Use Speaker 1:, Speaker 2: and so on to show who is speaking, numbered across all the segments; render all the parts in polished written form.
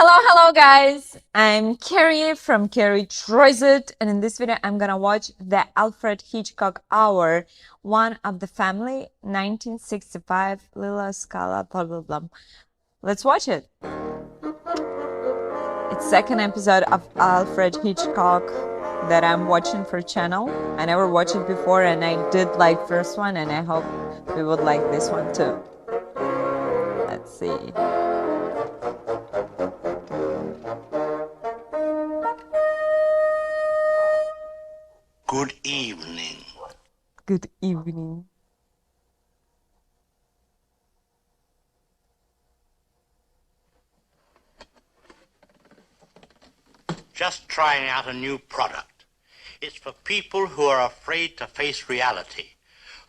Speaker 1: Hello guys! I'm Carrie from Carrie Tries It, and in this video I'm gonna watch the Alfred Hitchcock Hour, one of the family, 1965, Lila Scala, blah blah blah. Let's watch it. It's second episode of Alfred Hitchcock that I'm watching for channel. I never watched it before and I did like first one and I hope we would like this one too. Let's see.
Speaker 2: Good evening.
Speaker 1: Good evening.
Speaker 2: Just trying out a new product. It's for people who are afraid to face reality.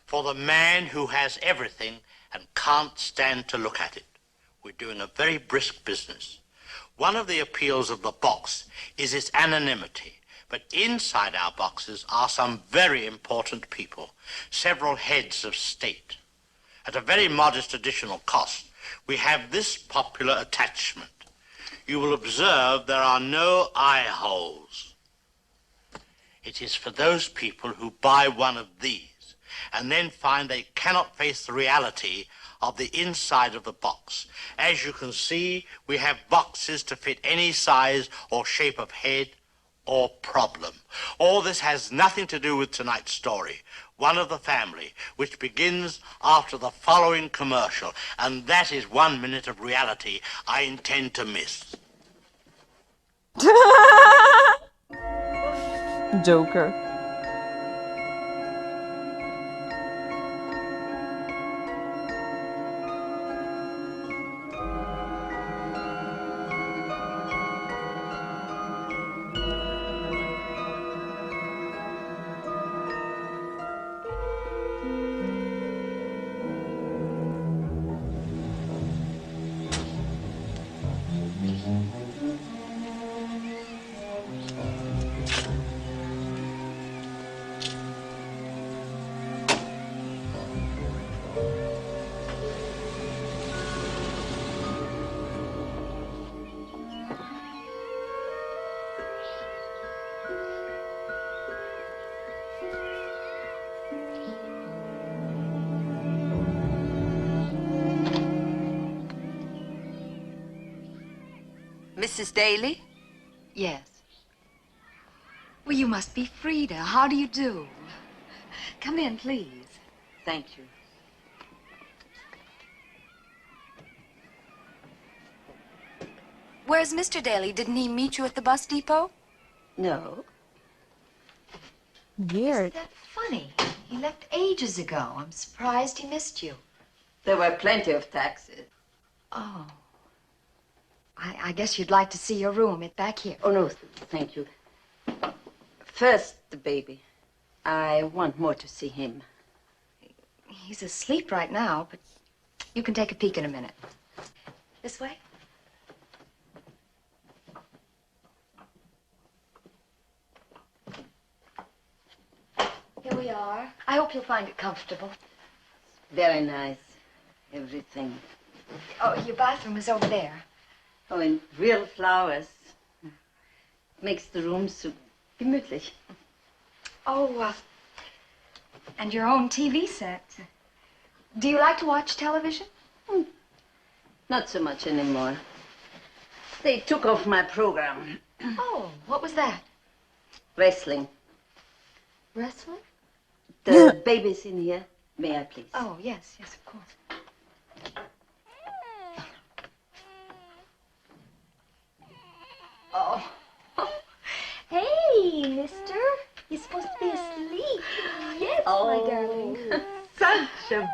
Speaker 2: For the man who has everything and can't stand to look at it. We're doing a very brisk business. One of the appeals of the box is its anonymity. But inside our boxes are some very important people, several heads of state. At a very modest additional cost, we have this popular attachment. You will observe there are no eye holes. It is for those people who buy one of these and then find they cannot face the reality of the inside of the box. As you can see, we have boxes to fit any size or shape of head or problem. All this has nothing to do with tonight's story, One of the Family, which begins after the following commercial, and that is 1 minute of reality I intend to miss.
Speaker 1: Joker.
Speaker 3: Mrs. Daly?
Speaker 4: Yes. Well, you must be Frida. How do you do? Come in, please.
Speaker 3: Thank you.
Speaker 4: Where's Mr. Daly? Didn't he meet you at the bus depot?
Speaker 3: No.
Speaker 1: Weird.
Speaker 4: Isn't that funny? He left ages ago. I'm surprised he missed you.
Speaker 3: There were plenty of taxis.
Speaker 4: Oh. I guess you'd like to see your room. It's back here.
Speaker 3: Oh, no, thank you. First, the baby. I want more to see him.
Speaker 4: He's asleep right now, but you can take a peek in a minute. This way? Here we are. I hope you'll find it comfortable.
Speaker 3: Very nice. Everything.
Speaker 4: Oh, your bathroom is over there.
Speaker 3: Oh, and real flowers. Makes the room so gemütlich.
Speaker 4: Oh, and your own TV set. Do you like to watch television?
Speaker 3: Not so much anymore. They took off my program.
Speaker 4: Oh, what was that?
Speaker 3: Wrestling.
Speaker 4: Wrestling?
Speaker 3: The baby's in here. May I, please?
Speaker 4: Oh, yes, of course. Oh. Hey, mister. You're supposed to be asleep. Yes, my darling.
Speaker 3: Such a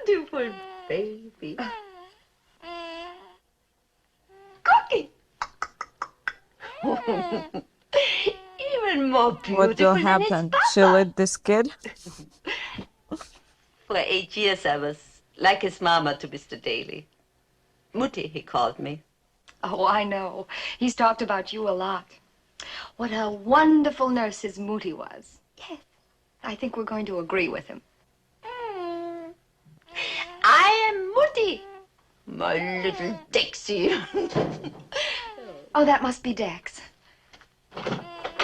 Speaker 3: beautiful baby.
Speaker 4: Cookie.
Speaker 3: Even more beautiful
Speaker 1: What will
Speaker 3: than
Speaker 1: happen?
Speaker 3: his
Speaker 1: She'll
Speaker 3: papa.
Speaker 1: eat this kid?
Speaker 3: For 8 years I was like his mama to Mr. Daly. Mutti, he called me.
Speaker 4: Oh, I know. He's talked about you a lot. What a wonderful nurse his Moody was. Yes. I think we're going to agree with him.
Speaker 3: I am Mutti. My little Dixie.
Speaker 4: Oh, that must be Dex.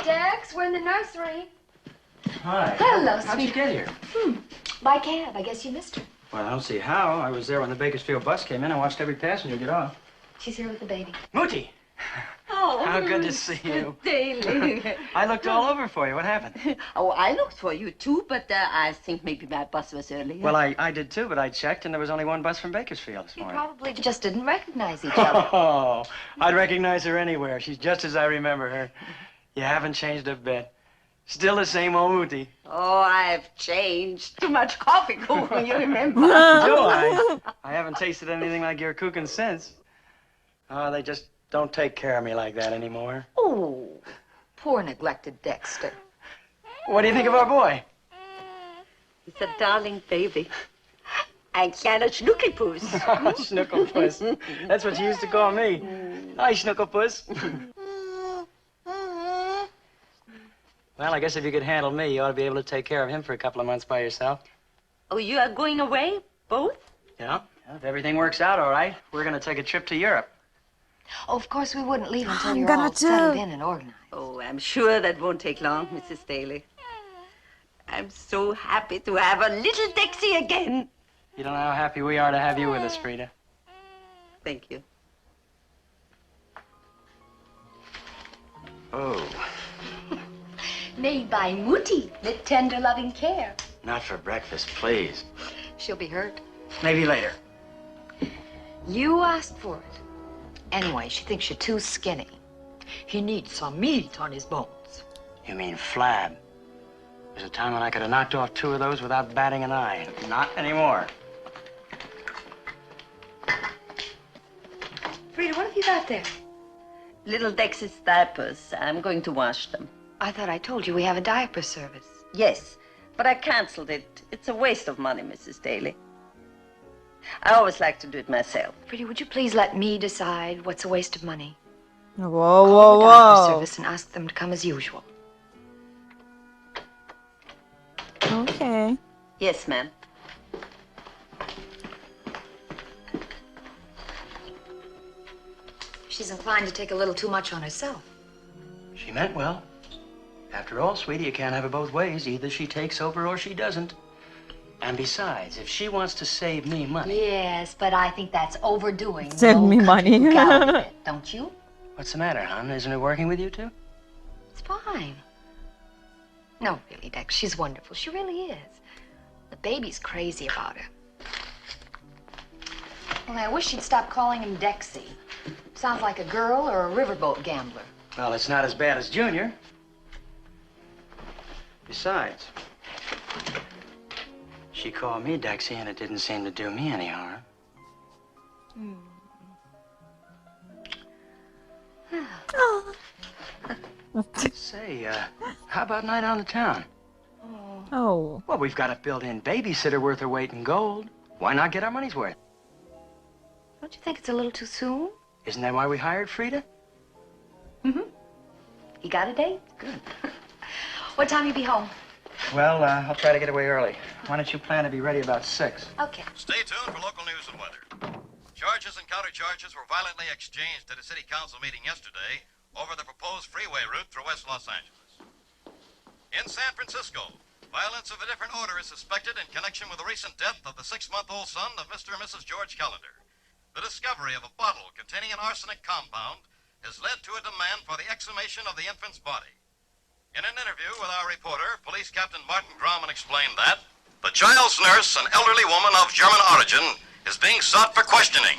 Speaker 4: Dex, we're in the nursery.
Speaker 5: Hi.
Speaker 4: Hello,
Speaker 5: How'd you
Speaker 4: sweetie.
Speaker 5: get here?
Speaker 4: By cab. I guess you missed her.
Speaker 5: Well, I don't see how. I was there when the Bakersfield bus came in. I watched every passenger get off.
Speaker 4: She's here with the baby.
Speaker 5: Mootie!
Speaker 3: Oh,
Speaker 5: How good to see you.
Speaker 3: Daily.
Speaker 5: I looked all over for you. What happened?
Speaker 3: Oh, I looked for you too, but I think maybe my bus was early.
Speaker 5: Well, I did too, but I checked, and there was only one bus from Bakersfield this
Speaker 4: You
Speaker 5: morning.
Speaker 4: probably just didn't recognize each other.
Speaker 5: Oh, I'd recognize her anywhere. She's just as I remember her. You haven't changed a bit. Still the same old Mootie.
Speaker 3: Oh, I've changed. Too much coffee, Coogan, you remember?
Speaker 5: Do I? I haven't tasted anything like your cooking since. Oh, they just don't take care of me like that anymore.
Speaker 4: Oh, poor neglected Dexter.
Speaker 5: What do you think of our boy?
Speaker 3: He's a darling baby. Ein kleiner Schnuckelpuss.
Speaker 5: Schnuckelpuss. That's what you used to call me. Hi, Schnuckelpuss. Well, I guess if you could handle me, you ought to be able to take care of him for a couple of months by yourself.
Speaker 3: Oh, you are going away, both?
Speaker 5: Yeah. If everything works out all right, we're going to take a trip to Europe.
Speaker 4: Oh, of course we wouldn't leave until
Speaker 1: I'm
Speaker 4: you're
Speaker 1: gonna
Speaker 4: all
Speaker 1: too.
Speaker 4: settled in and organized.
Speaker 3: Oh, I'm sure that won't take long, Mrs. Daly. I'm so happy to have a little Dexy again.
Speaker 5: You don't know how happy we are to have you with us, Frida.
Speaker 3: Thank you.
Speaker 5: Oh,
Speaker 4: Made by Mootie with tender loving care.
Speaker 5: not for breakfast, please.
Speaker 4: She'll be hurt.
Speaker 5: Maybe later.
Speaker 4: You asked for it. Anyway, she thinks you're too skinny. He needs some meat on his bones.
Speaker 5: You mean flab. There's a time when I could have knocked off 2 of those without batting an eye. Not anymore.
Speaker 4: Frida, what have you got there?
Speaker 3: Little Dexy's diapers. I'm going to wash them.
Speaker 4: I thought I told you we have a diaper service.
Speaker 3: Yes, but I canceled it. It's a waste of money, Mrs. Daly. I always like to do it myself.
Speaker 4: Frida, would you please let me decide what's a waste of money?
Speaker 1: Whoa,
Speaker 4: Call
Speaker 1: whoa,
Speaker 4: the diaper
Speaker 1: whoa.
Speaker 4: service and ask them to come as usual.
Speaker 1: Okay.
Speaker 3: Yes, ma'am.
Speaker 4: She's inclined to take a little too much on herself.
Speaker 5: She meant well. After all, sweetie, you can't have it both ways. Either she takes over or she doesn't. And besides, if she wants to save me money...
Speaker 4: Yes, but I think that's overdoing.
Speaker 1: Save me money.
Speaker 4: Don't you?
Speaker 5: What's the matter, hon? Isn't it working with you two?
Speaker 4: It's fine. No, really, Dex, she's wonderful. She really is. The baby's crazy about her. Only I wish she'd stop calling him Dexy. Sounds like a girl or a riverboat gambler.
Speaker 5: Well, it's not as bad as Junior. Besides, she called me Dexy, and it didn't seem to do me any harm. Say, how about a night on the town?
Speaker 1: Oh.
Speaker 5: Well, we've got a built-in babysitter worth her weight in gold. Why not get our money's worth?
Speaker 4: Don't you think it's a little too soon?
Speaker 5: Isn't that why we hired Frida?
Speaker 4: You got a date?
Speaker 5: Good.
Speaker 4: What time you be home?
Speaker 5: Well, I'll try to get away early. Why don't you plan to be ready about 6?
Speaker 4: Okay.
Speaker 6: Stay tuned for local news and weather. Charges and countercharges were violently exchanged at a city council meeting yesterday over the proposed freeway route through West Los Angeles. In San Francisco, violence of a different order is suspected in connection with the recent death of the 6-month-old son of Mr. and Mrs. George Callender. The discovery of a bottle containing an arsenic compound has led to a demand for the exhumation of the infant's body. In an interview with our reporter, Police Captain Martin Grauman explained that the child's nurse, an elderly woman of German origin, is being sought for questioning.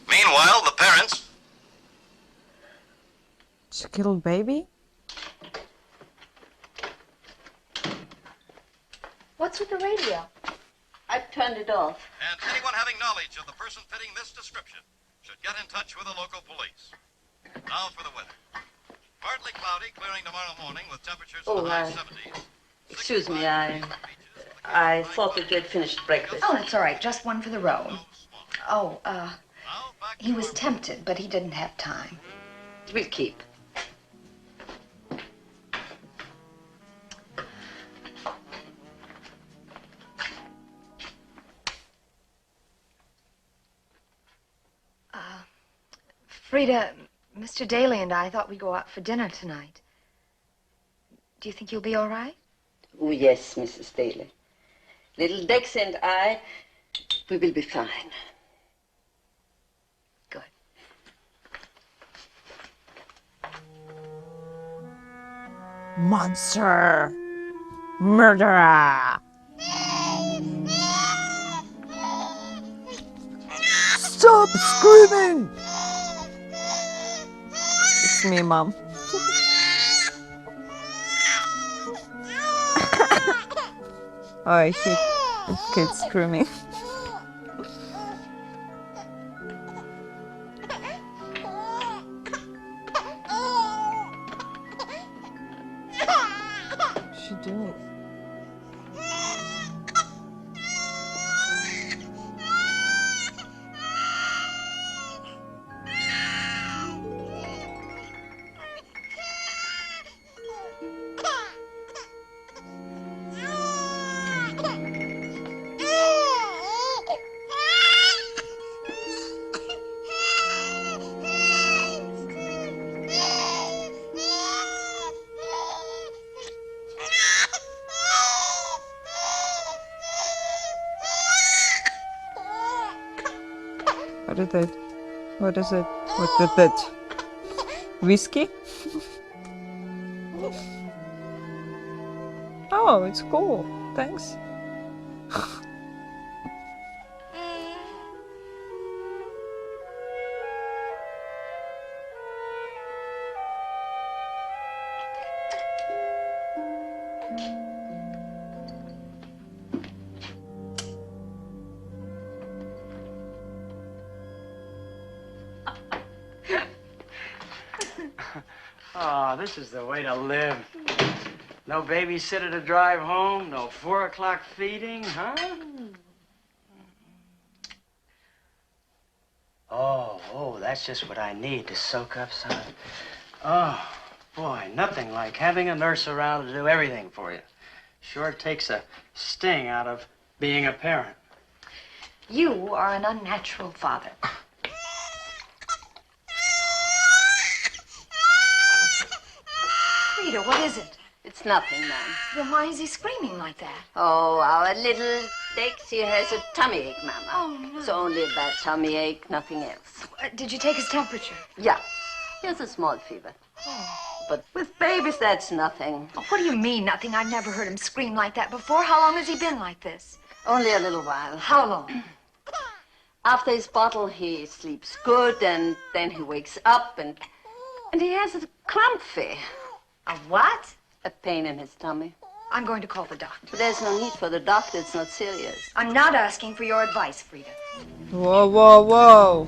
Speaker 6: Meanwhile, the parents...
Speaker 1: She killed baby?
Speaker 4: What's with the radio?
Speaker 3: I turned it off.
Speaker 6: And anyone having knowledge of the person fitting this description should get in touch with the local police. Now for the weather. Partly cloudy, clearing tomorrow morning with temperatures in the high 70s.
Speaker 3: Excuse me, I thought that you had finished breakfast.
Speaker 4: Oh, that's all right. Just one for the road. Oh,
Speaker 6: Now back
Speaker 4: he
Speaker 6: to
Speaker 4: was
Speaker 6: our-
Speaker 4: tempted, but he didn't have time.
Speaker 3: We'll keep.
Speaker 4: Frida, Mr. Daly and I thought we'd go out for dinner tonight. Do you think you'll be all right?
Speaker 3: Oh, yes, Mrs. Daly. Little Dex and I, we will be fine.
Speaker 4: Good.
Speaker 1: Monster! Murderer! Stop screaming! It's me, Mom. Oh, I hate kids screaming. What's she doing? What is it? What is it? What is it? Whiskey? Oh, it's cool. Thanks.
Speaker 5: Oh, this is the way to live. No babysitter to drive home, no 4 o'clock feeding, huh? Oh, that's just what I need to soak up some. Oh, boy, nothing like having a nurse around to do everything for you. Sure takes a sting out of being a parent.
Speaker 4: You are an unnatural father. Rita, what is it?
Speaker 3: It's nothing, ma'am.
Speaker 4: Then why is he screaming like that?
Speaker 3: Oh, our little Dex here has a tummy ache, Mama.
Speaker 4: Oh, no.
Speaker 3: It's only a bad tummy ache, nothing else.
Speaker 4: Did you take his temperature?
Speaker 3: Yeah, he has a small fever. But with babies, that's nothing.
Speaker 4: Oh, what do you mean, nothing? I've never heard him scream like that before. How long has he been like this?
Speaker 3: Only a little while.
Speaker 4: How long?
Speaker 3: After his bottle, he sleeps good, and then he wakes up, and he has a crumpy.
Speaker 4: A what?
Speaker 3: A pain in his tummy.
Speaker 4: I'm going to call the doctor.
Speaker 3: But there's no need for the doctor. It's not serious.
Speaker 4: I'm not asking for your advice, Frida.
Speaker 1: Whoa, whoa, whoa.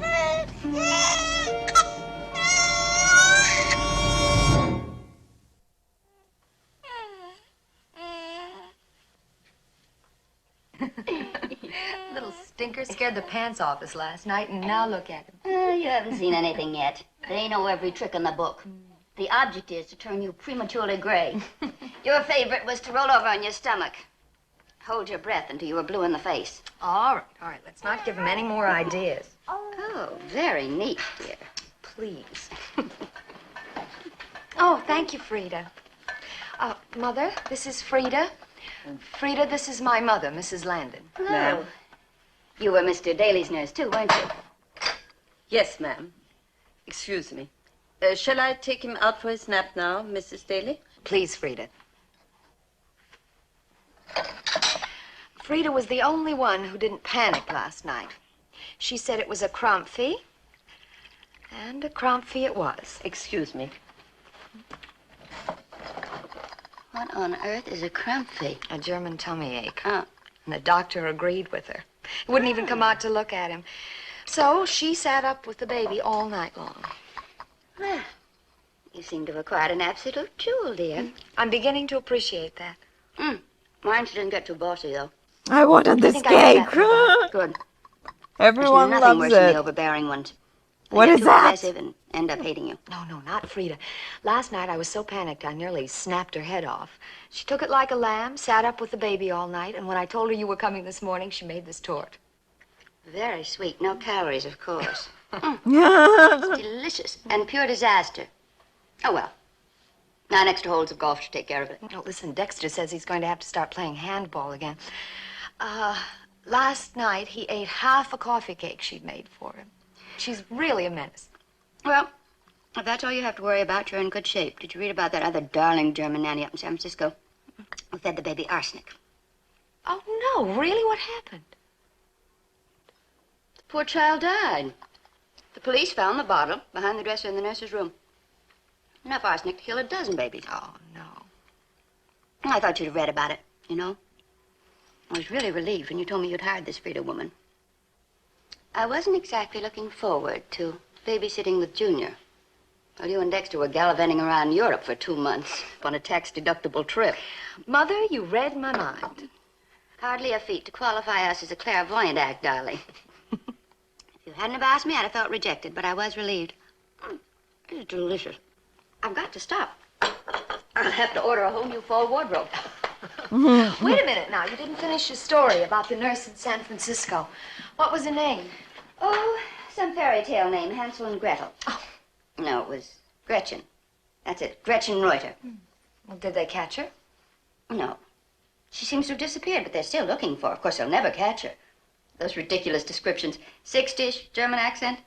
Speaker 4: Little stinker scared the pants off us last night, and now look at him.
Speaker 7: You haven't seen anything yet. They know every trick in the book. The object is to turn you prematurely gray. Your favorite was to roll over on your stomach. Hold your breath until you were blue in the face.
Speaker 4: All right. Let's not give him any more ideas.
Speaker 7: Oh, very neat, dear.
Speaker 4: Please. Oh, thank you, Frida. Mother, this is Frida. Frida, this is my mother, Mrs. Landon.
Speaker 7: Hello.
Speaker 3: Ma'am.
Speaker 7: You were Mr. Daly's nurse, too, weren't you?
Speaker 3: Yes, ma'am. Excuse me. Shall I take him out for his nap now, Mrs. Daly?
Speaker 4: Please, Frida. Frida was the only one who didn't panic last night. She said it was a crumphy, and a crumphy it was.
Speaker 3: Excuse me.
Speaker 7: What on earth is a crumphy?
Speaker 4: A German tummy ache.
Speaker 7: Oh.
Speaker 4: And the doctor agreed with her. He wouldn't even come out to look at him. So she sat up with the baby all night long.
Speaker 7: Well, you seem to have acquired an absolute jewel, dear.
Speaker 4: I'm beginning to appreciate that.
Speaker 7: Mine didn't get too bossy, though.
Speaker 1: I wanted this
Speaker 4: think I have
Speaker 1: cake.
Speaker 4: that
Speaker 7: Good.
Speaker 1: Everyone
Speaker 7: There's nothing
Speaker 1: loves
Speaker 7: worse than
Speaker 1: it.
Speaker 7: the overbearing ones. They
Speaker 1: What
Speaker 7: get
Speaker 1: is
Speaker 7: too
Speaker 1: that?
Speaker 7: aggressive and end up hating you.
Speaker 4: No, not Frida. Last night I was so panicked I nearly snapped her head off. She took it like a lamb, sat up with the baby all night, and when I told her you were coming this morning, she made this tort.
Speaker 7: Very sweet. No calories, of course. It's delicious and pure disaster. Oh, well. 9 extra holes of golf should take care of it.
Speaker 4: Oh, listen, Dexter says he's going to have to start playing handball again. Last night he ate half a coffee cake she'd made for him. She's really a menace.
Speaker 7: Well, if that's all you have to worry about, you're in good shape. Did you read about that other darling German nanny up in San Francisco who fed the baby arsenic?
Speaker 4: Oh, no, really? What happened?
Speaker 7: The poor child died. The police found the bottle behind the dresser in the nurse's room. Enough arsenic to kill a dozen babies.
Speaker 4: Oh, no.
Speaker 7: I thought you'd have read about it, you know. I was really relieved when you told me you'd hired this Frida woman. I wasn't exactly looking forward to babysitting with Junior. Well, you and Dexter were gallivanting around Europe for 2 months on a tax-deductible trip.
Speaker 4: Mother, you read my mind.
Speaker 7: Hardly a feat to qualify us as a clairvoyant act, darling. If you hadn't have asked me, I'd have felt rejected, but I was relieved. It's delicious. I've got to stop. I'll have to order a whole new fall wardrobe.
Speaker 4: Wait a minute now. You didn't finish your story about the nurse in San Francisco. What was her name?
Speaker 7: Oh, some fairy tale name, Hansel and Gretel. Oh. No, it was Gretchen. That's it, Gretchen Reuter.
Speaker 4: Well, did they catch her?
Speaker 7: No. She seems to have disappeared, but they're still looking for her. Of course, they'll never catch her. Those ridiculous descriptions. 6-dish, German accent.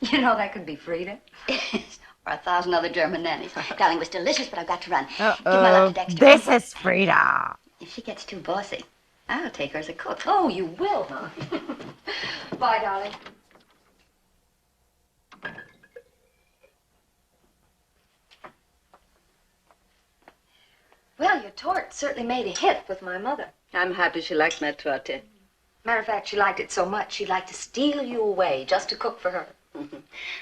Speaker 4: You know, that could be Frida.
Speaker 7: Or 1,000 other German nannies. Darling, it was delicious, but I've got to run. Give my love to Dexter.
Speaker 1: This is Frida.
Speaker 7: If she gets too bossy, I'll take her as a cook.
Speaker 4: Oh, you will, huh? Bye, darling. Well, your tort certainly made a hit with my mother.
Speaker 3: I'm happy she liked my torte.
Speaker 4: Matter of fact, she liked it so much, she'd like to steal you away just to cook for her.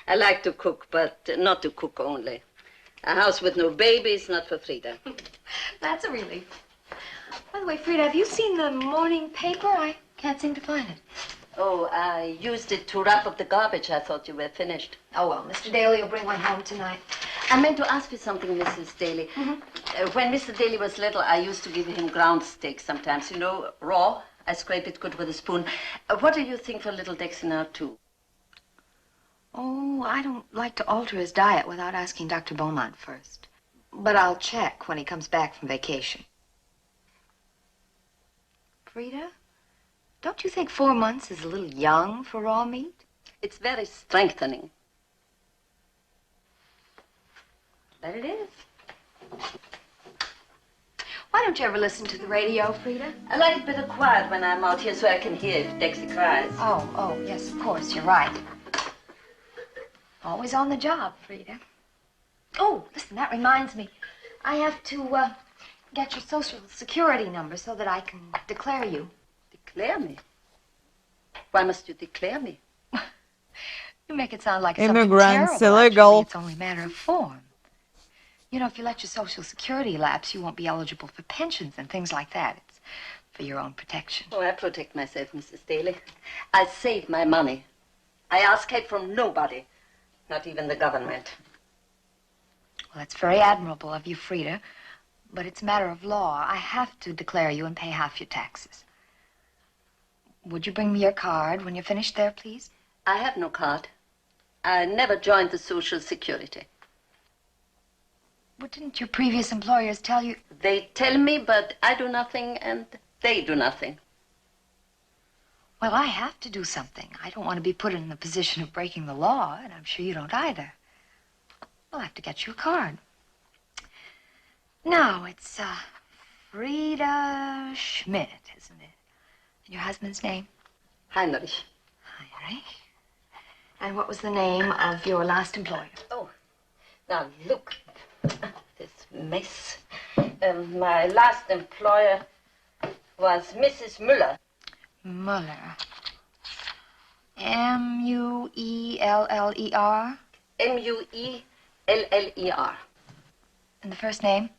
Speaker 3: I like to cook, but not to cook only. A house with no babies, not for Frida.
Speaker 4: That's a relief. By the way, Frida, have you seen the morning paper? I can't seem to find it.
Speaker 3: Oh, I used it to wrap up the garbage. I thought you were finished.
Speaker 4: Oh, well, Mr. Daly will bring one home tonight.
Speaker 3: I meant to ask you something, Mrs. Daly. When Mr. Daly was little, I used to give him ground steak sometimes. You know, raw. I scrape it good with a spoon. What do you think for little Dexter now, too?
Speaker 4: Oh, I don't like to alter his diet without asking Dr. Beaumont first. But I'll check when he comes back from vacation. Frida, don't you think 4 months is a little young for raw meat?
Speaker 3: It's very strengthening.
Speaker 4: But it is. Why don't you ever listen to the radio, Frida?
Speaker 3: I like it a bit of quiet when I'm out here so I can hear if Dexter cries.
Speaker 4: Oh, yes, of course, you're right. Always on the job, Frida. Oh, listen, that reminds me. I have to get your social security number so that I can declare you.
Speaker 3: Declare me? Why must you declare me?
Speaker 4: You make it sound like
Speaker 1: Immigrants,
Speaker 4: something terrible.
Speaker 1: illegal.
Speaker 4: Actually, it's only a matter of form. You know, if you let your social security lapse, you won't be eligible for pensions and things like that. It's for your own protection.
Speaker 3: Oh, I protect myself, Mrs. Daly. I save my money. I ask help from nobody, not even the government.
Speaker 4: Well, that's very admirable of you, Frida, but it's a matter of law. I have to declare you and pay half your taxes. Would you bring me your card when you're finished there, please?
Speaker 3: I have no card. I never joined the Social Security.
Speaker 4: What didn't your previous employers tell you?
Speaker 3: They tell me, but I do nothing and they do nothing.
Speaker 4: Well, I have to do something. I don't want to be put in the position of breaking the law, and I'm sure you don't either. I'll have to get you a card. Now, it's Frida Schmidt, isn't it? And your husband's name?
Speaker 3: Heinrich.
Speaker 4: Heinrich. And what was the name of your last employer?
Speaker 3: Oh, now look, this mess. My last employer was Mrs. Müller.
Speaker 4: Muller. M-U-E-L-L-E-R?
Speaker 3: M-U-E-L-L-E-R.
Speaker 4: And the first name?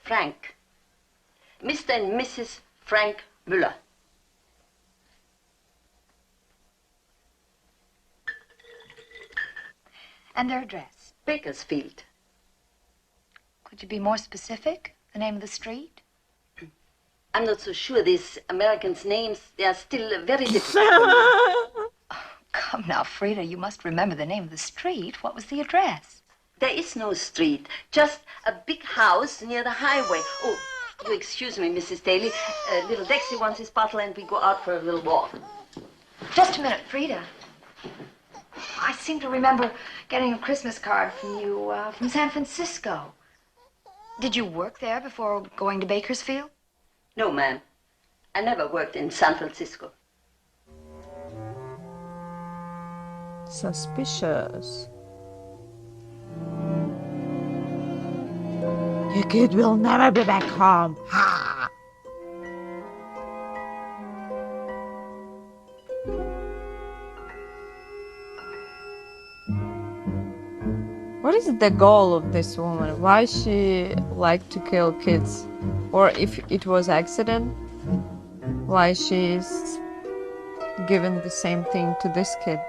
Speaker 3: Frank. Mr. and Mrs. Frank Müller.
Speaker 4: And their address?
Speaker 3: Bakersfield.
Speaker 4: Could you be more specific? The name of the street?
Speaker 3: I'm not so sure. These Americans' names, they are still very difficult.
Speaker 4: Oh, Come now, Frida, you must remember the name of the street. What was the address?
Speaker 3: There is no street, just a big house near the highway. Oh, you excuse me, Mrs. Daly. Little Dexter wants his bottle and we go out for a little walk.
Speaker 4: Just a minute, Frida. I seem to remember getting a Christmas card from you from San Francisco. Did you work there before going to Bakersfield?
Speaker 3: No, ma'am. I never worked in San Francisco.
Speaker 1: Suspicious. Your kid will never be back home. Ha! What is the goal of this woman? Why she like to kill kids? Or if it was accident, why she's given the same thing to this kid?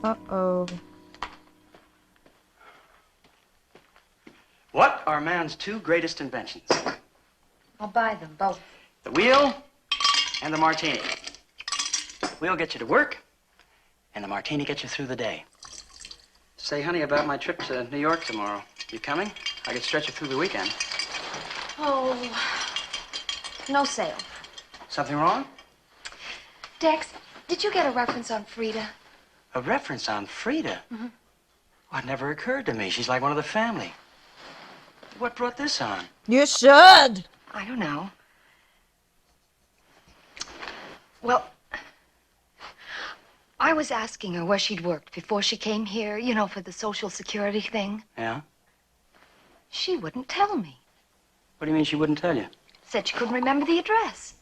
Speaker 1: Uh-oh.
Speaker 5: What are man's two greatest inventions?
Speaker 4: I'll buy them both.
Speaker 5: The wheel and the martini. The wheel gets you to work, and the martini gets you through the day. Say, honey, about my trip to New York tomorrow. You coming? I could stretch it through the weekend.
Speaker 4: Oh, no sale.
Speaker 5: Something wrong?
Speaker 4: Dex, did you get a reference on Frida?
Speaker 5: A reference on Frida? Mm-hmm. Well, it never occurred to me. She's like one of the family. What brought this on?
Speaker 1: You should!
Speaker 4: I don't know. Well, I was asking her where she'd worked before she came here, you know, for the Social Security thing.
Speaker 5: Yeah?
Speaker 4: She wouldn't tell me.
Speaker 5: What do you mean she wouldn't tell you?
Speaker 4: Said she couldn't remember the address.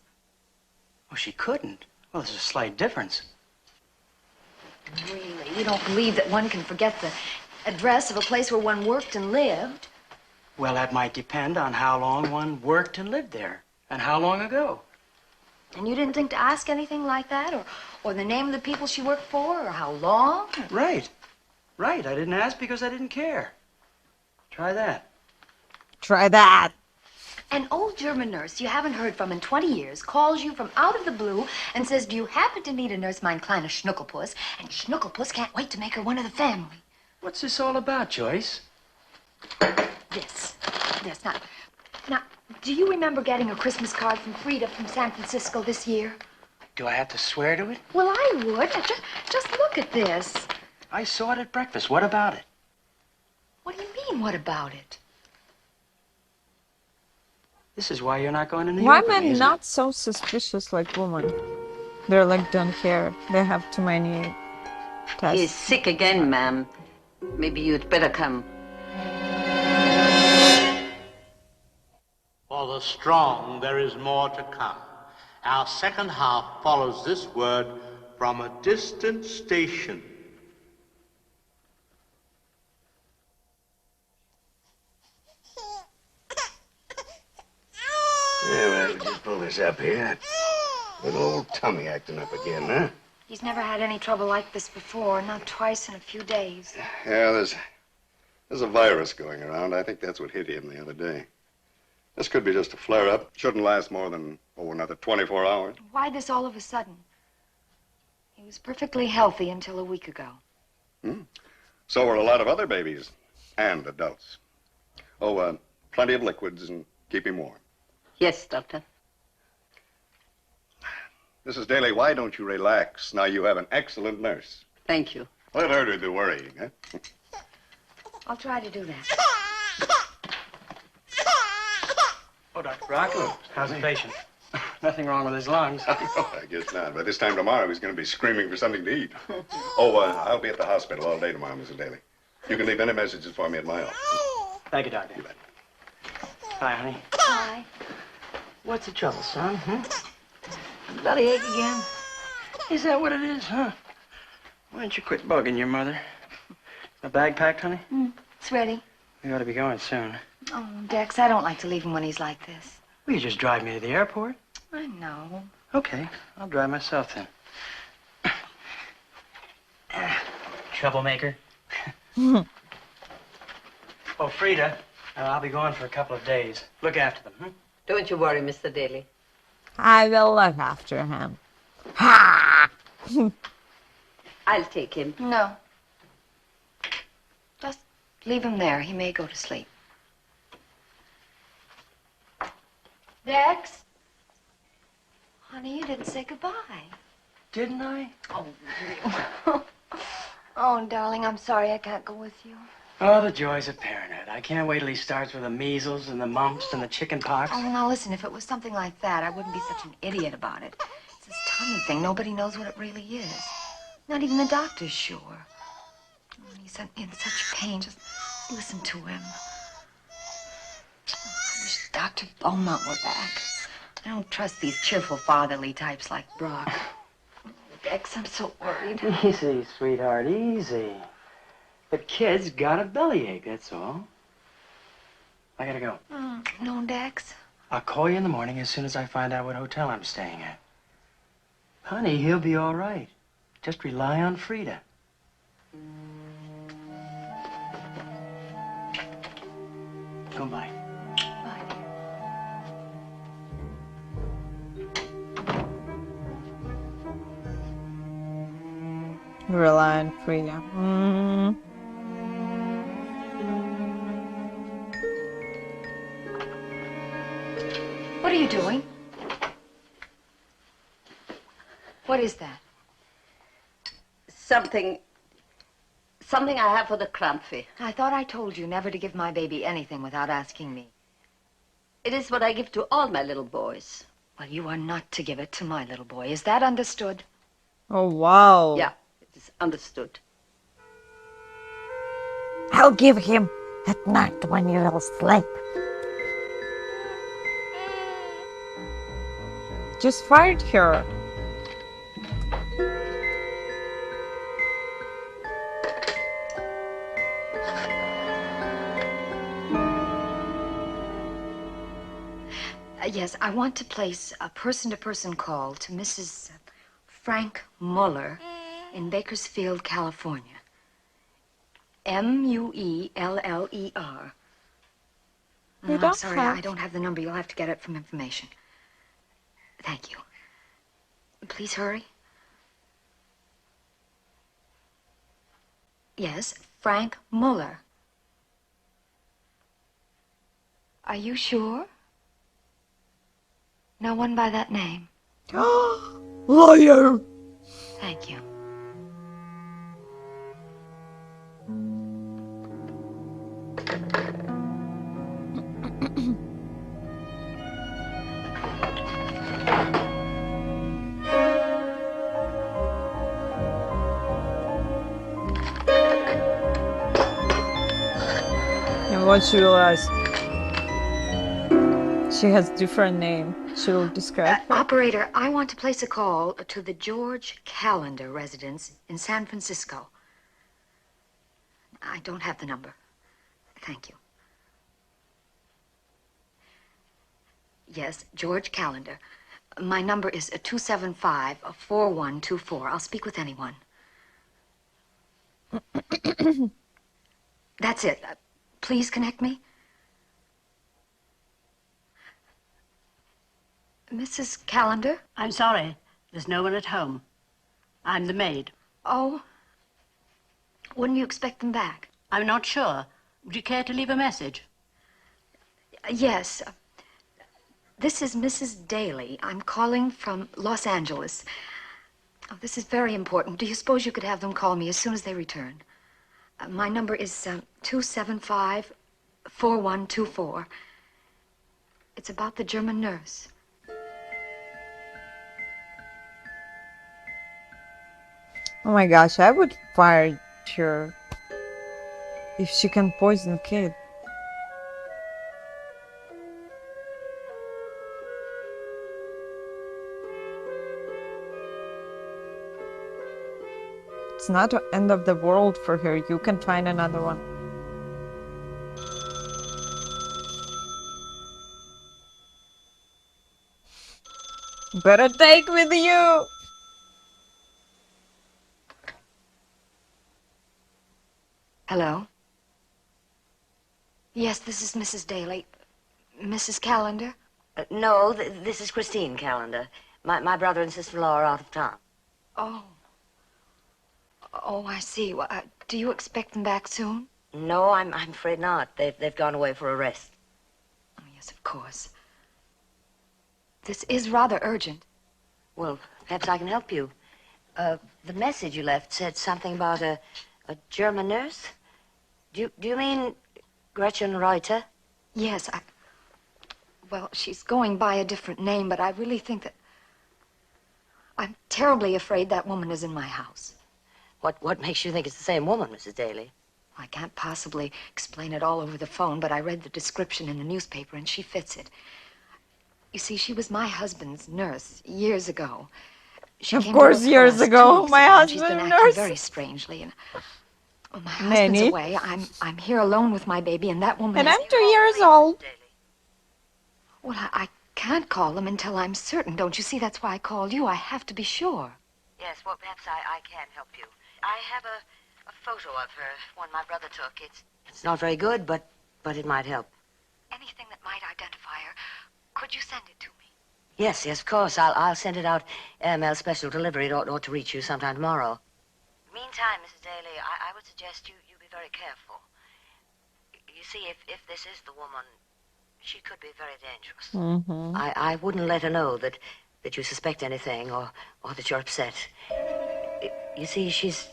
Speaker 5: Oh, she couldn't? Well, there's a slight difference.
Speaker 4: Really? You don't believe that one can forget the address of a place where one worked and lived?
Speaker 5: Well, that might depend on how long one worked and lived there, and how long ago.
Speaker 4: And you didn't think to ask anything like that? Or the name of the people she worked for, or how long?
Speaker 5: Right. Right. I didn't ask because I didn't care. Try that.
Speaker 1: Try that.
Speaker 4: An old German nurse you haven't heard from in 20 years calls you from out of the blue and says, do you happen to need a nurse, mein kleiner Schnuckelpuss? And Schnuckelpuss can't wait to make her one of the family.
Speaker 5: What's this all about, Joyce?
Speaker 4: This. Now, do you remember getting a Christmas card from Frida from San Francisco this year?
Speaker 5: Do I have to swear to it?
Speaker 4: Well, I would. Just look at this.
Speaker 5: I saw it at breakfast. What about it?
Speaker 4: What do you mean, what about it?
Speaker 5: This is why you're not going to New
Speaker 1: Why
Speaker 5: York with me,
Speaker 1: men
Speaker 5: isn't
Speaker 1: not so suspicious like women? They're like, don't care. They have too many tests.
Speaker 3: He's sick again, ma'am. Maybe you'd better come.
Speaker 2: For the strong, there is more to come. Our second half follows this word from a distant station.
Speaker 8: Yeah, well, we just pull this up here. Little old tummy acting up again, huh?
Speaker 4: He's never had any trouble like this before, not twice in a few days.
Speaker 8: Yeah, there's a virus going around. I think that's what hit him the other day. This could be just a flare-up. Shouldn't last more than, another 24 hours.
Speaker 4: Why this all of a sudden? He was perfectly healthy until a week ago.
Speaker 8: So were a lot of other babies and adults. Plenty of liquids and keep him warm.
Speaker 3: Yes, Doctor.
Speaker 8: Mrs. Daly, why don't you relax? Now you have an excellent nurse.
Speaker 3: Thank you.
Speaker 8: Let her do the worrying, huh?
Speaker 4: I'll try to do that.
Speaker 5: Oh, Dr. Brock, how's the patient? Nothing wrong with his lungs.
Speaker 8: I guess not. By this time tomorrow, he's going to be screaming for something to eat. I'll be at the hospital all day tomorrow, Mrs. Daly. You can leave any messages for me at my office.
Speaker 5: Thank you, Doctor.
Speaker 8: You bet.
Speaker 5: Hi, honey.
Speaker 4: Hi.
Speaker 5: What's the trouble, son? Bellyache again? Is that what it is, huh? Why don't you quit bugging your mother? A bag packed, honey?
Speaker 4: It's ready.
Speaker 5: We ought to be going soon.
Speaker 4: Oh, Dex, I don't like to leave him when he's like this.
Speaker 5: Will you just drive me to the airport?
Speaker 4: I know.
Speaker 5: Okay, I'll drive myself then. Troublemaker. Oh, Frida, I'll be gone for a couple of days. Look after them,
Speaker 3: Don't you worry, Mr. Daly.
Speaker 1: I will look after him.
Speaker 3: I'll take him.
Speaker 4: No. Just leave him there. He may go to sleep. Dex? Honey, you didn't say goodbye.
Speaker 5: Didn't I?
Speaker 4: Oh, oh, darling, I'm sorry I can't go with you.
Speaker 5: Oh, the joys of parenthood. I can't wait till he starts with the measles and the mumps and the chicken pox.
Speaker 4: Oh, now listen, if it was something like that, I wouldn't be such an idiot about it. It's this tummy thing. Nobody knows what it really is. Not even the doctor's sure. Oh, he's in such pain. Just listen to him. I wish Dr. Beaumont were back. I don't trust these cheerful fatherly types like Brock. Dex, I'm so worried.
Speaker 5: Easy, sweetheart, easy. The kid's got a bellyache, that's all. I gotta go.
Speaker 4: No, Dex.
Speaker 5: I'll call you in the morning as soon as I find out what hotel I'm staying at. Honey, he'll be all right. Just rely on Frida. Goodbye.
Speaker 4: Bye, dear.
Speaker 1: Rely on Frida.
Speaker 4: What are you doing? What is that?
Speaker 3: Something I have for the crumpy.
Speaker 4: I thought I told you never to give my baby anything without asking me.
Speaker 3: It is what I give to all my little boys.
Speaker 4: Well, you are not to give it to my little boy. Is that understood?
Speaker 1: Oh, wow.
Speaker 3: Yeah, it is understood.
Speaker 1: I'll give him at night when you will sleep. Just fired her.
Speaker 4: Yes, I want to place a person-to-person call to Mrs. Frank Muller in Bakersfield, California. Mueller.
Speaker 1: You
Speaker 4: I'm
Speaker 1: don't
Speaker 4: sorry,
Speaker 1: have-
Speaker 4: I don't have the number. You'll have to get it from information. Thank you. Please hurry. Yes, Frank Muller. Are you sure? No one by that name.
Speaker 1: Liar!
Speaker 4: Thank you.
Speaker 1: And what she realized, she has different name. She will describe her.
Speaker 4: Operator, I want to place a call to the George Callender residence in San Francisco. I don't have the number. Thank you. Yes, George Callender. My number is 275-4124. I'll speak with anyone. That's it. Please connect me. Mrs. Callender?
Speaker 3: I'm sorry. There's no one at home. I'm the maid.
Speaker 4: Oh. Wouldn't you expect them back?
Speaker 3: I'm not sure. Would you care to leave a message?
Speaker 4: Yes. This is Mrs. Daly. I'm calling from Los Angeles. Oh, this is very important. Do you suppose you could have them call me as soon as they return? My number is 275-4124. It's about the German nurse.
Speaker 1: Oh my gosh, I would fire her if she can poison kid. It's not the end of the world for her. You can find another one. Better take with you.
Speaker 4: Hello? Yes, this is Mrs. Daly. Mrs. Callender?
Speaker 9: No, this is Christine Callender. My brother and sister-in-law are out of town.
Speaker 4: Oh. Oh, I see. Well, do you expect them back soon?
Speaker 9: No, I'm afraid not. They've gone away for a rest.
Speaker 4: Oh, yes, of course. This is rather urgent.
Speaker 9: Well, perhaps I can help you. The message you left said something about a German nurse. Do you mean Gretchen Reuter?
Speaker 4: Yes, well, she's going by a different name, but I really think that... I'm terribly afraid that woman is in my house.
Speaker 9: What makes you think it's the same woman, Mrs. Daly?
Speaker 4: I can't possibly explain it all over the phone, but I read the description in the newspaper, and she fits it. You see, she was my husband's nurse years ago. She
Speaker 1: Of
Speaker 4: came to
Speaker 1: course,
Speaker 4: work for
Speaker 1: years
Speaker 4: us 2
Speaker 1: ago,
Speaker 4: weeks
Speaker 1: my
Speaker 4: ago, and she's
Speaker 1: husband
Speaker 4: been
Speaker 1: a
Speaker 4: acting
Speaker 1: nurse.
Speaker 4: very strangely, and well, my husband's
Speaker 1: Nanny.
Speaker 4: away. I'm here alone with my baby, and that woman
Speaker 1: And
Speaker 4: is...
Speaker 1: I'm 2 years old.
Speaker 4: Well, I can't call them until I'm certain. Don't you see? That's why I called you. I have to be sure.
Speaker 9: Yes, well, perhaps I can help you. I have a photo of her, one my brother took. It's not very good, but it might help.
Speaker 4: Anything that might identify her, could you send it to me?
Speaker 9: Yes, of course. I'll send it out mail special delivery. It ought to reach you sometime tomorrow. Meantime, Mrs. Daly, I would suggest you be very careful. You see, if this is the woman, she could be very dangerous.
Speaker 1: Mm-hmm.
Speaker 9: I wouldn't let her know that you suspect anything or that you're upset. You see, she's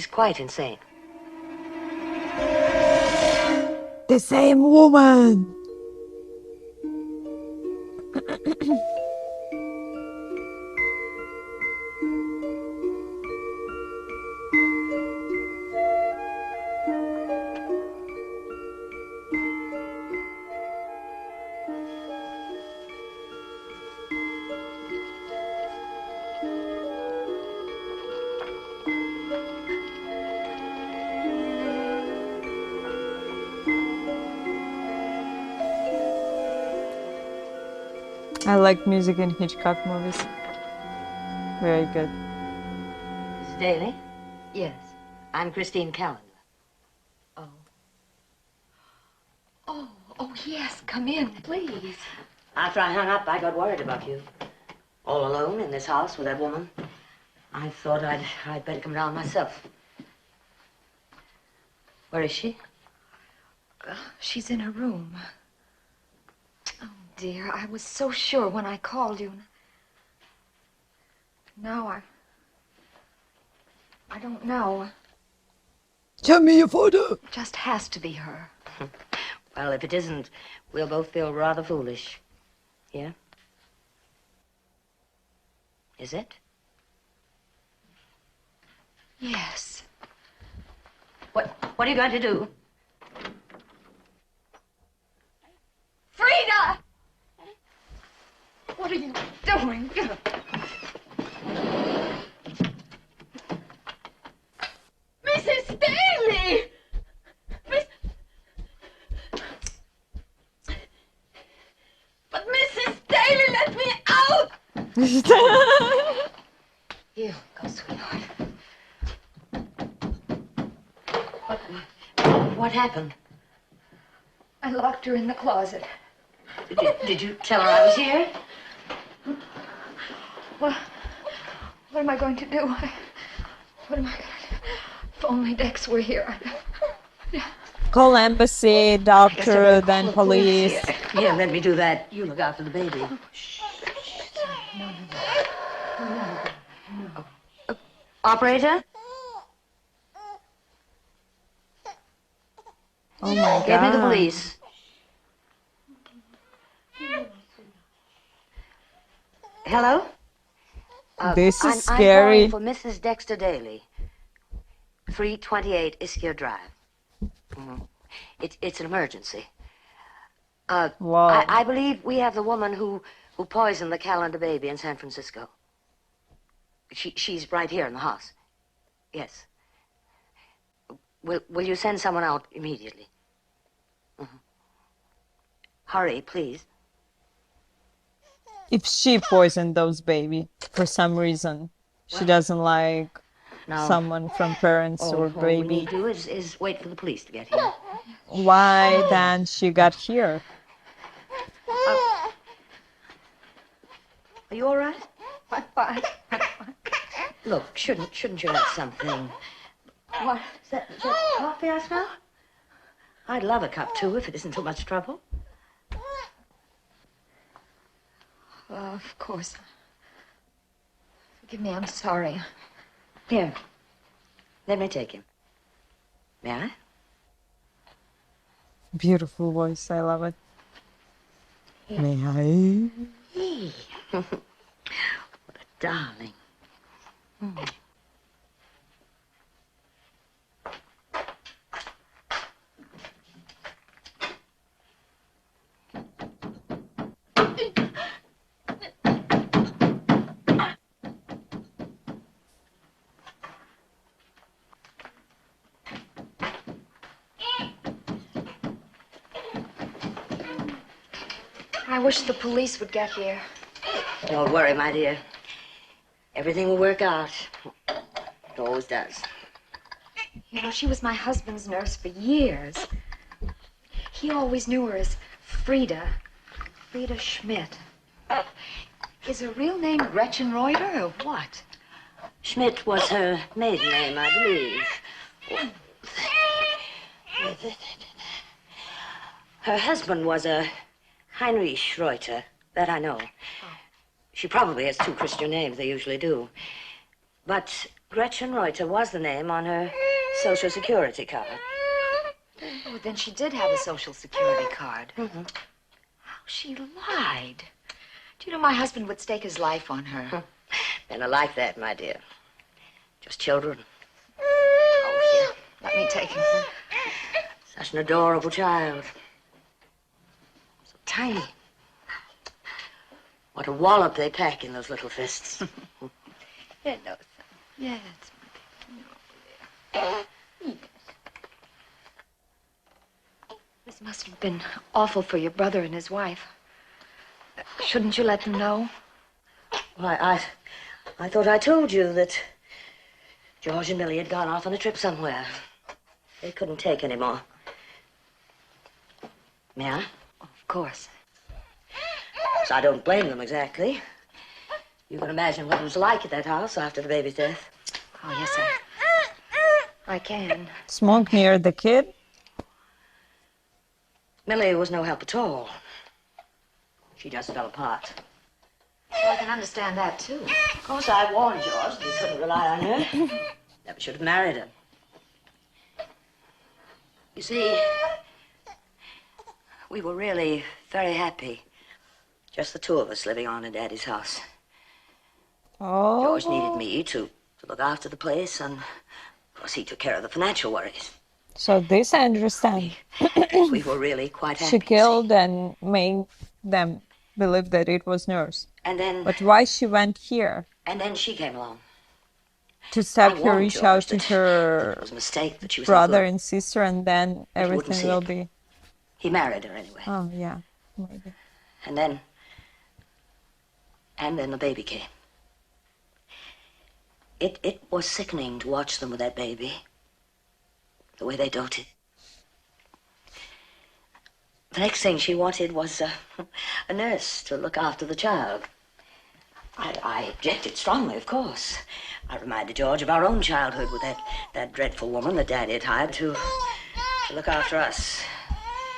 Speaker 9: quite insane.
Speaker 1: The same woman. I like music in Hitchcock movies. Very good.
Speaker 9: Mrs. Daly,
Speaker 4: Yes.
Speaker 9: I'm Christine Callender.
Speaker 4: Oh. Oh, yes. Come in, please.
Speaker 9: After I hung up, I got worried about you. All alone in this house with that woman. I thought I'd better come down myself. Where is she?
Speaker 4: She's in her room. Oh, dear. I was so sure when I called you. Now I don't know.
Speaker 1: Show me your photo.
Speaker 4: It just has to be her.
Speaker 9: Well, if it isn't, we'll both feel rather foolish. Yeah? Is it?
Speaker 4: Yes.
Speaker 9: What are you going to do?
Speaker 4: Frida! What are you doing? Mrs. Daly! But Mrs. Daly, let me out!
Speaker 9: Here, go, sweetheart. What happened?
Speaker 4: I locked her in the closet.
Speaker 9: Did you tell her I was here?
Speaker 4: What am I going to do? What am I going to do? If only Dex were here.
Speaker 1: Call embassy, doctor, then police.
Speaker 9: Yeah, let me do that. You look after the baby. Operator?
Speaker 1: Oh my
Speaker 9: Get me the
Speaker 1: God.
Speaker 9: police. Hello?
Speaker 1: This is
Speaker 9: I'm
Speaker 1: scary.
Speaker 9: calling for Mrs. Dexter Daly, 328 Ischia Drive. It's an emergency.
Speaker 1: Wow.
Speaker 9: I believe we have the woman who poisoned the Callender baby in San Francisco. She's right here in the house. Yes. Will you send someone out immediately? Mhm. Hurry, please.
Speaker 1: If she poisoned those baby for some reason, she doesn't like
Speaker 9: Now,
Speaker 1: someone from parents or
Speaker 9: all we
Speaker 1: baby,
Speaker 9: need to do is wait for the police to get here.
Speaker 1: why then she got here?
Speaker 9: Are you all right?
Speaker 4: I'm fine.
Speaker 9: Look, shouldn't you have something? What? Is that coffee I smell? I'd love a cup, too, if it isn't too much trouble.
Speaker 4: Of course. Forgive me, I'm sorry.
Speaker 9: Here. Let me take him. May I?
Speaker 1: Beautiful voice, I love it. May I?
Speaker 9: Hey. What a darling.
Speaker 4: I wish the police would get here.
Speaker 9: Don't worry, my dear. Everything will work out. It always does.
Speaker 4: You know, she was my husband's nurse for years. He always knew her as Frida. Frida Schmidt. Is her real name Gretchen Reuter or what?
Speaker 9: Schmidt was her maiden name, I believe. Her husband was a Heinrich Reuter. That I know. She probably has two Christian names. They usually do. But Gretchen Reuter was the name on her Social Security card.
Speaker 4: Oh, then she did have a Social Security card.
Speaker 9: Mm-hmm.
Speaker 4: How she lied. Do you know my husband would stake his life on her?
Speaker 9: Men are like that, my dear. Just children.
Speaker 4: Oh, here. Let me take him.
Speaker 9: Such an adorable child. So tiny. What a wallop they pack in those little fists.
Speaker 4: Yeah, no, son. Yes, my baby. Yes. This must have been awful for your brother and his wife. Shouldn't you let them know?
Speaker 9: Why, I thought I told you that George and Millie had gone off on a trip somewhere. They couldn't take any more. May I?
Speaker 4: Of course.
Speaker 9: So I don't blame them exactly. You can imagine what it was like at that house after the baby's death.
Speaker 4: Oh, yes, I can.
Speaker 1: Smoke near the kid?
Speaker 9: Millie was no help at all. She just fell apart.
Speaker 4: Well, I can understand that, too.
Speaker 9: Of course, I warned George that he couldn't rely on her. Never should have married her. You see, we were really very happy. Just the two of us living on in Daddy's house.
Speaker 1: Oh.
Speaker 9: George needed me to look after the place, and of course he took care of the financial worries.
Speaker 1: So this I understand.
Speaker 9: We were really quite happy.
Speaker 1: She killed and made them believe that it was nurse.
Speaker 9: And then,
Speaker 1: But why she went here?
Speaker 9: and then she came along.
Speaker 1: To stop
Speaker 9: I
Speaker 1: her
Speaker 9: warned
Speaker 1: reach out
Speaker 9: George
Speaker 1: to
Speaker 9: that
Speaker 1: her
Speaker 9: it was a mistake, that she was
Speaker 1: brother
Speaker 9: no good.
Speaker 1: and sister, and then
Speaker 9: But he wouldn't
Speaker 1: everything
Speaker 9: see
Speaker 1: will
Speaker 9: it.
Speaker 1: be.
Speaker 9: He married her anyway.
Speaker 1: Oh yeah, maybe.
Speaker 9: And then the baby came. It was sickening to watch them with that baby. The way they doted. The next thing she wanted was a nurse to look after the child. I objected strongly, of course. I reminded George of our own childhood with that dreadful woman that Daddy had hired to look after us.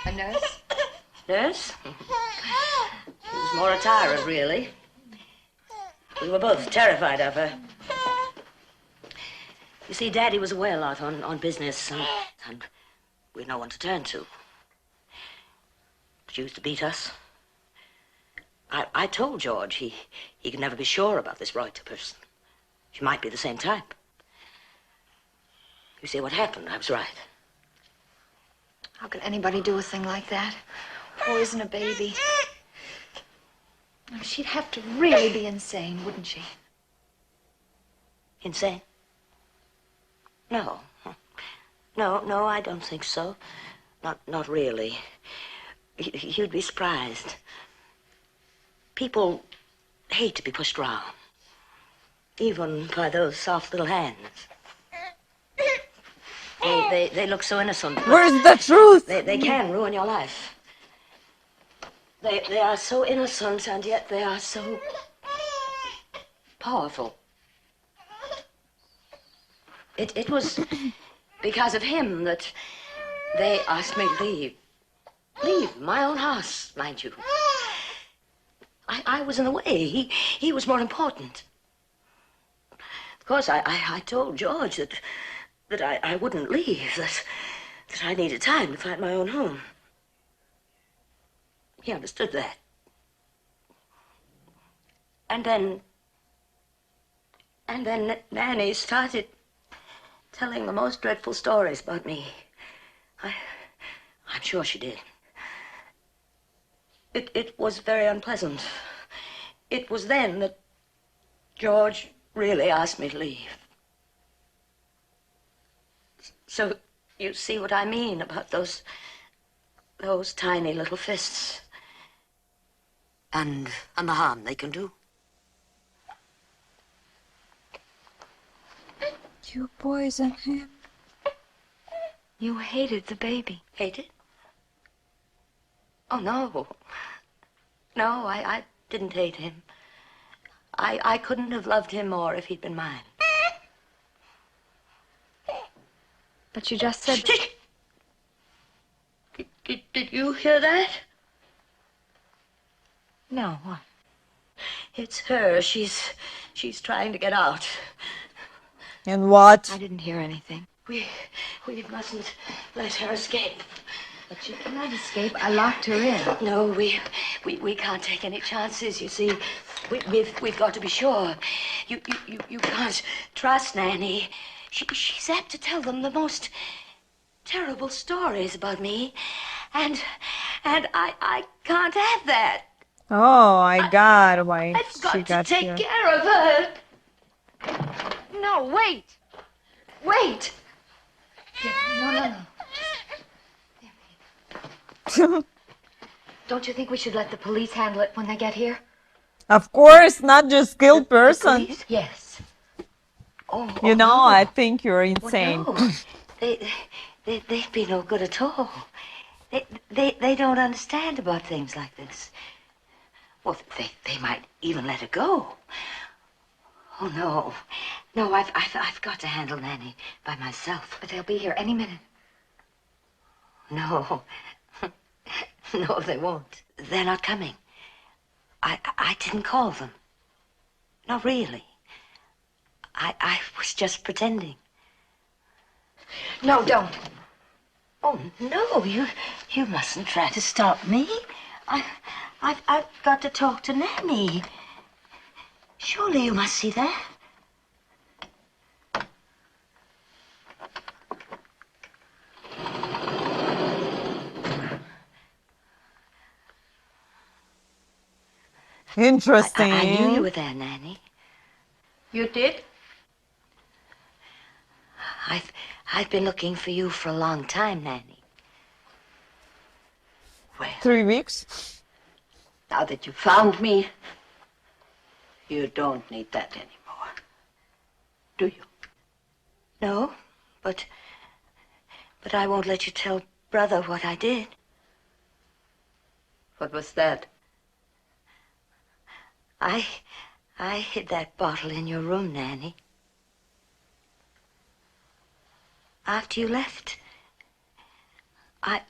Speaker 4: A nurse?
Speaker 9: Nurse? She was more a tyrant, really. We were both terrified of her. You see, Daddy was away a lot on business, and we had no one to turn to. She used to beat us. I told George he could never be sure about this Reuter person. She might be the same type. You see what happened? I was right.
Speaker 4: How could anybody do a thing like that? Poison a baby? Oh, she'd have to really be insane, wouldn't she?
Speaker 9: Insane? No. No, I don't think so. Not really. You'd be surprised. People hate to be pushed around, even by those soft little hands. They look so innocent.
Speaker 1: Where's the truth?
Speaker 9: They can ruin your life. They are so innocent, and yet they are so powerful. It was because of him that they asked me to leave. Leave my own house, mind you. I was in the way. He was more important. Of course, I told George that I wouldn't leave, that I needed time to find my own home. He understood that. And then Nanny started telling the most dreadful stories about me. I'm sure she did. It was very unpleasant. It was then that George really asked me to leave. So you see what I mean about those tiny little fists. And the harm they can do.
Speaker 1: You poison him.
Speaker 4: You hated the baby.
Speaker 9: Hated? Oh, no. No, I didn't hate him. I couldn't have loved him more if he'd been mine.
Speaker 4: But you just said...
Speaker 9: Did you hear that?
Speaker 4: No, what?
Speaker 9: It's her. She's trying to get out.
Speaker 1: And what?
Speaker 4: I didn't hear anything.
Speaker 9: We mustn't let her escape.
Speaker 4: But she cannot escape. I locked her in.
Speaker 9: No, we can't take any chances, you see. We've got to be sure. You can't trust Nanny. She's apt to tell them the most terrible stories about me. And I can't have that.
Speaker 1: Oh my God, why
Speaker 9: I've
Speaker 1: she
Speaker 9: got to
Speaker 1: got
Speaker 9: take
Speaker 1: here?
Speaker 9: care of her.
Speaker 4: No, wait. Wait. No. Don't you think we should let the police handle it when they get here?
Speaker 1: Of course, not just skilled person.
Speaker 9: Please?
Speaker 4: Yes.
Speaker 1: You know,
Speaker 9: no.
Speaker 1: I think you're
Speaker 9: Well,
Speaker 1: insane.
Speaker 9: no. They'd be no good at all. They don't understand about things like this. Well, they might even let her go. Oh, no. No, I've got to handle Nanny by myself.
Speaker 4: But they'll be here any minute.
Speaker 9: No. No, they won't. They're not coming. I didn't call them. Not really. I was just pretending.
Speaker 4: No, don't.
Speaker 9: Oh, no, you mustn't try to stop me. I've got to talk to Nanny. Surely you must see that.
Speaker 1: Interesting.
Speaker 9: I knew you were there, Nanny.
Speaker 3: You did?
Speaker 9: I've been looking for you for a long time, Nanny. Well,
Speaker 1: 3 weeks.
Speaker 3: Now that you found me, you don't need that anymore. Do you?
Speaker 9: no, but I won't let you tell Brother what I did.
Speaker 3: What was that?
Speaker 9: I hid that bottle in your room, Nanny. After you left, I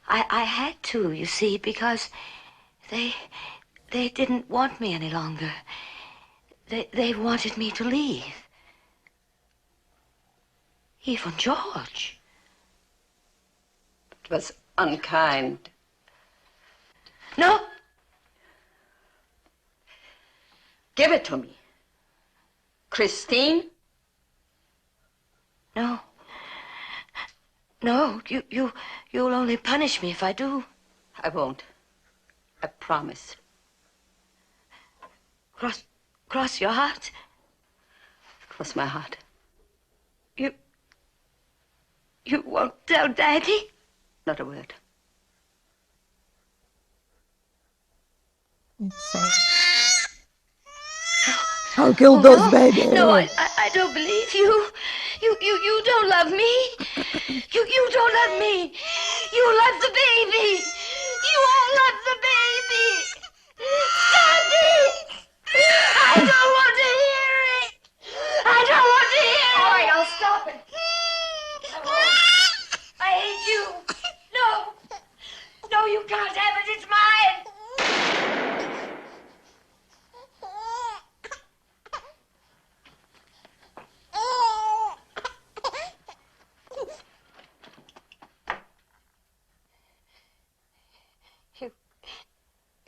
Speaker 9: had to, you see, because they didn't want me any longer. They wanted me to leave. Even George.
Speaker 3: It was unkind.
Speaker 9: No,
Speaker 3: Give it to me. Christine?
Speaker 9: no. No, you'll only punish me if I do.
Speaker 3: I won't. I promise.
Speaker 9: Cross your heart.
Speaker 3: Cross my heart. You won't tell Daddy? Not a word.
Speaker 1: Insane. I'll kill those babies.
Speaker 3: No, I don't believe you. You don't love me. You don't love me. You love the baby. You all love the baby. Daddy! I don't want to hear it. I don't want to hear it.
Speaker 4: All right, I'll stop it.
Speaker 3: I hate you. No. No, you can't have it. It's mine.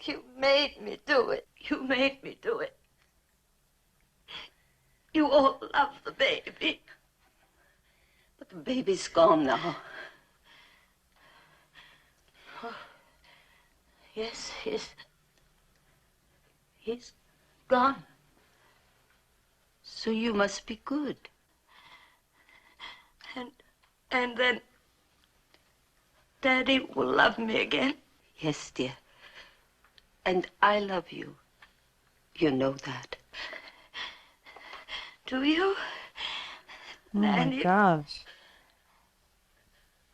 Speaker 3: You made me do it. You made me do it. You all love the baby. But the baby's gone now. Oh, yes, he's gone. So you must be good. And then Daddy will love me again. Yes, dear. And I love you. You know that. Do you?
Speaker 1: Oh my
Speaker 3: Nanny?
Speaker 1: gosh.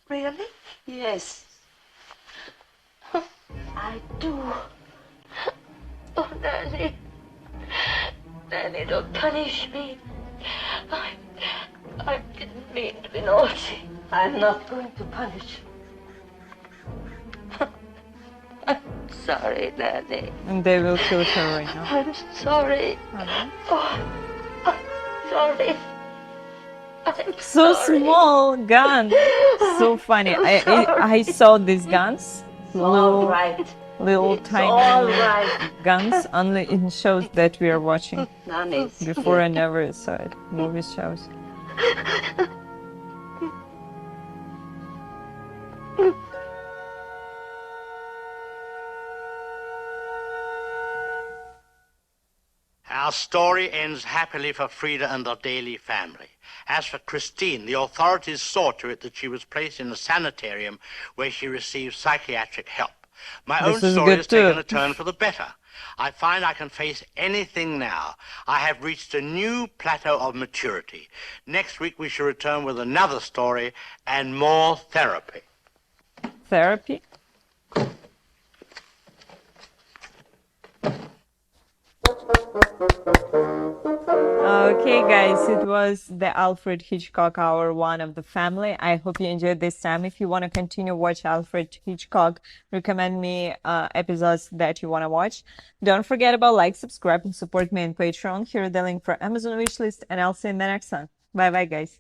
Speaker 3: Really? Yes. I do. Oh, Nanny. Nanny, don't punish me. I didn't mean to be naughty. I'm not going to punish you. I'm sorry, Nanny.
Speaker 1: And they will kill her right now.
Speaker 3: I'm sorry. Oh, I'm sorry.
Speaker 1: So small gun. So funny. I saw these guns.
Speaker 3: All right.
Speaker 1: Little
Speaker 3: It's
Speaker 1: tiny
Speaker 3: all right.
Speaker 1: guns only in shows that we are watching.
Speaker 3: Nanny's
Speaker 1: Before
Speaker 3: here.
Speaker 1: I never saw it. Movie shows.
Speaker 2: Our story ends happily for Frida and the Daly family. As for Christine, the authorities saw to it that she was placed in a sanitarium where she received psychiatric help. My
Speaker 1: This
Speaker 2: own
Speaker 1: is
Speaker 2: story
Speaker 1: good
Speaker 2: has taken
Speaker 1: too.
Speaker 2: a turn for the better. I find I can face anything now. I have reached a new plateau of maturity. Next week we shall return with another story and more therapy.
Speaker 1: Therapy? Okay, guys, it was the Alfred Hitchcock Hour 1 of the family. I hope you enjoyed this time. If you want to continue watch Alfred Hitchcock, recommend me episodes that you want to watch. Don't forget about like, subscribe, and support me on Patreon. Here is the link for Amazon wishlist, and I'll see you in the next one. Bye-bye, guys.